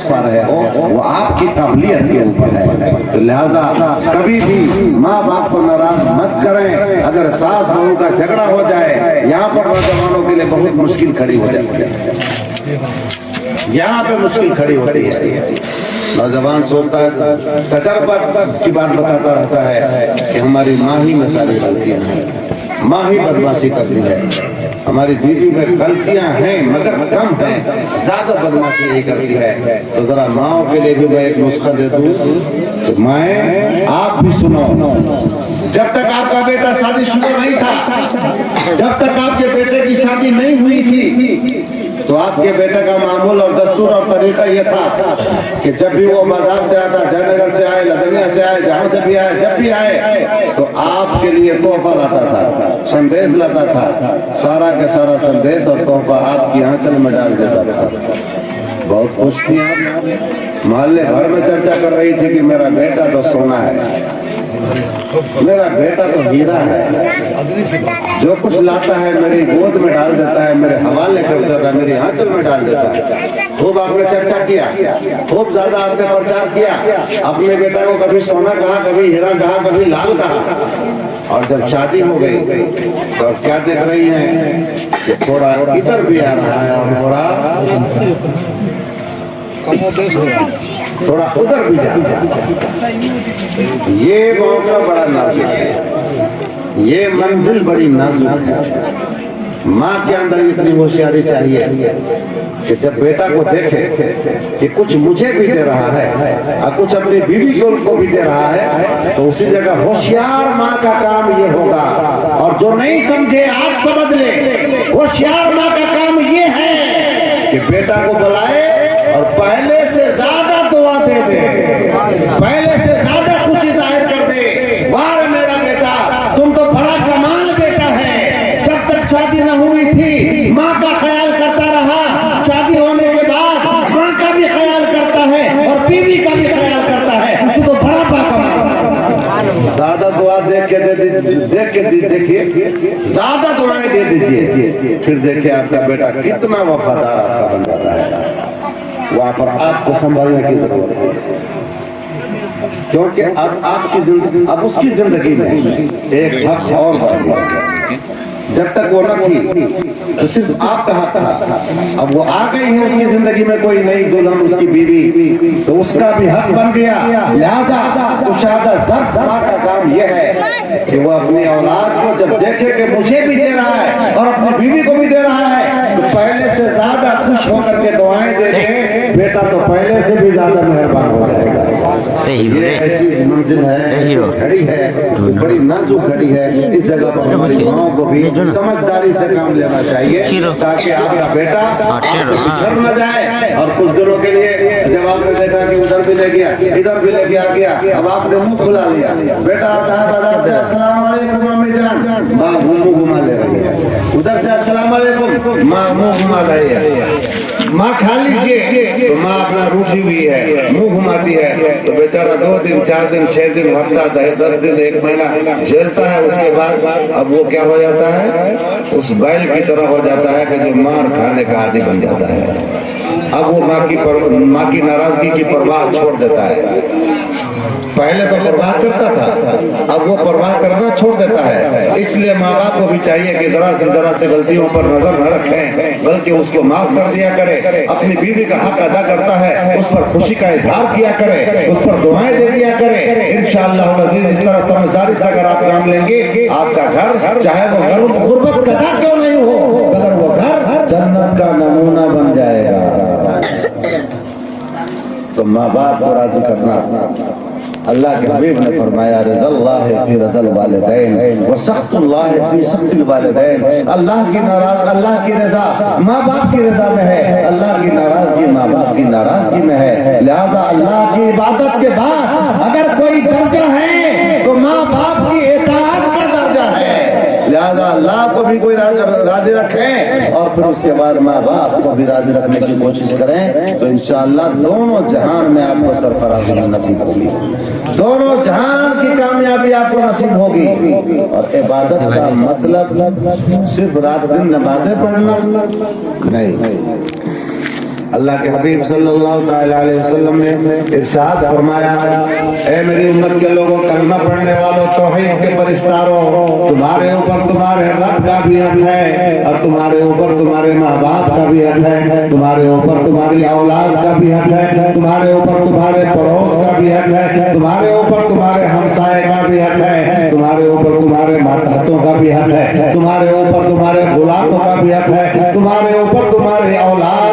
पा रहे हो वो आपकी काबिलियत के ऊपर है। तो लिहाजा कभी भी माँ बाप को नाराज मत करें। अगर सास बहू का झगड़ा हो जाए, यहाँ पर नौजवानों के लिए बहुत मुश्किल खड़ी हो जाती है, यहाँ पे मुश्किल खड़ी होती है। नौजवान सोचता है, तजर्बा की बात बताता रहता है कि हमारी माँ ही में सारी गलतियां हैं, माँ ही बदमाशी करती है, हमारी बीवी में गलतियां हैं मगर कम हैं, ज्यादा बदमाशी नहीं करती है। तो जरा माओ के लिए भी मैं एक नुस्खा दे दूं, तो माएं आप भी सुनो। जब तक आपका बेटा शादीशुदा नहीं था, जब तक आपके बेटे की शादी नहीं हुई थी, तो आपके बेटे का मामूल और दस्तूर और तरीका यह था कि जब भी वो बाजार से आता, जयनगर से आए, लदनिया से आए, जहां से भी आए, जब भी आए तो आपके लिए तोहफा लाता था, संदेश लाता था। सारा के सारा संदेश और तोहफा आपकी आंचल में डाल देता था। बहुत खुश थी आप। मोहल्ले भर में चर्चा कर रही थी कि मेरा बेटा तो सोना है, मेरा बेटा तो हीरा है, जो कुछ लाता है मेरी गोद में डाल देता है, मेरे हवाले कर देता है, मेरी आंचल में डाल देता है। खूब आपने चर्चा किया, खूब ज्यादा आपने प्रचार किया, अपने बेटा को कभी सोना कहा, कभी हीरा कहा, कभी लाल कहा। और जब शादी हो गई तो क्या देख रही है कि थोड़ा इधर भी आ रहा है और थोड़ा उधर भी जा रहा है। ये मौका बड़ा नाजुक है, ये मंजिल बड़ी नाजुक है। माँ के अंदर इतनी होशियारी चाहिए कि जब बेटा को देखे कि कुछ मुझे भी दे रहा है और कुछ अपनी बीवी को भी दे रहा है, तो उसी जगह होशियार माँ का काम ये होगा। और जो नहीं समझे आज समझ ले, होशियार माँ का काम ये है कि बेटा को बुलाए और पहले से ज्यादा दुआ दे दे, पहले से ज्यादा खुशी जाहिर कर दे। वाह मेरा बेटा, तुम तो बड़ा कमाल बेटा है। जब तक शादी न हुई थी माँ का ख्याल करता रहा, शादी होने के बाद माँ का भी ख्याल करता है और बीवी का भी ख्याल करता है। तू तो बड़ा बाकमाल। ज्यादा दुआ देख के देखिए, ज्यादा दुआएं दे दीजिए, फिर देखिए आपका बेटा कितना वफादार आपका बन जाता है। वहां पर आपको संभालने की जरूरत है, क्योंकि अब आपकी जिंदगी, अब उसकी जिंदगी में एक हक और बढ़ गया। जब तक वो न थी तो सिर्फ आपका हक था, अब वो आ गई है उसकी जिंदगी में कोई नई दुल्हन, उसकी बीवी, तो उसका भी हक बन गया। लिहाजा कुशादा ज़र्फ़ माँ का काम यह है कि वो अपनी औलाद को जब देखे कि मुझे भी दे रहा है और अपनी बीवी को भी दे रहा है, तो पहले से ज्यादा खुश होकर के दुआएं दे दे, बेटा तो पहले से भी ज्यादा मेहरबान हो जाएगा। ये ऐसी मंजिल है, खड़ी है, बड़ी नाजुक खड़ी है। इस जगह पर हमारी माओ को भी समझदारी से काम लेना चाहिए ताकि आपका बेटा घर न जाए। और कुछ दिनों के लिए जब आपने देखा कि उधर भी ले गया, इधर भी लेके आ गया, अब आपने मुंह खुला लिया, बेटा आता है बाजार से, अस्सलाम वालेकुम अम्मी जान, माँ मुंह घुमा ले रही है। उधर से अस्सलाम वालेकुम, माँ मुंह घुमा रही है। माँ खा लीजिए तो माँ अपना रूठी हुई है, मुंह घुमाती है, तो बेचारा 2 दिन 4 दिन 6 दिन हफ्ता 10 दिन 1 महीना झेलता है। उसके बाद अब वो क्या हो जाता है, उस बैल की तरह हो जाता है कि जो मार खाने का आदी बन जाता है। अब वो माँ की नाराजगी की परवाह छोड़ देता है। पहले तो परवाह करता था, अब वो परवाह करना छोड़ देता है। इसलिए माँ बाप को भी चाहिए कि जरा से गलतियों पर नजर न रखें, बल्कि उसको माफ कर दिया करे। अपनी बीवी का हक अदा करता है, उस पर खुशी का इजहार किया करे, उस पर दुआएं दे दिया करे। इंशाअल्लाह अज़ीज़ इस तरह समझदारी से अगर आप काम लेंगे, आपका घर चाहे वो घर गुर्बत का क्यों नहीं हो, मगर वो घर जन्नत का नमूना बन जाएगा। तो माँ बाप को राजी करना, अल्लाह के हबीब ने फरमाया, रज़ल्लाहि फी रज़ल वालिदैन व सख्तुल्लाहि फी सख्तिल वालिदैन। अल्लाह की रज़ा माँ बाप की रज़ा में है, अल्लाह की नाराजगी माँ बाप की नाराजगी में है। लिहाजा अल्लाह की इबादत के बाद अगर कोई दर्जा है तो माँ बाप की इताअत का दर्जा है। लिहाजा अल्लाह को भी कोई राजी रखे और फिर उसके बाद माँ बाप को भी राजी रखने की कोशिश करें, तो इंशाअल्लाह दोनों जहान में आपको सरफराजी नसीब होगी, दोनों जहान की कामयाबी आपको नसीब होगी। और इबादत का मतलब सिर्फ रात दिन नमाजें पढ़ना नहीं, अल्लाह के हबीब सल्लल्लाहु अलैहि वसल्लम ने इरशाद फरमाया, ए मेरी उम्मत के लोगों, कलमा पढ़ने वालों, तौहीद के परिस्तारों, तुम्हारे ऊपर तुम्हारे रब का भी हक है और तुम्हारे ऊपर तुम्हारे माँ बाप का भी हक है, तुम्हारे ऊपर तुम्हारी औलाद का भी हक है, तुम्हारे ऊपर तुम्हारे पड़ोस का भी हक है, तुम्हारे ऊपर तुम्हारे हमसाए का भी हक है, तुम्हारे ऊपर तुम्हारे मातहतों का भी हक है, तुम्हारे ऊपर तुम्हारे गुलामों का भी हक है, तुम्हारे ऊपर तुम्हारे औलाद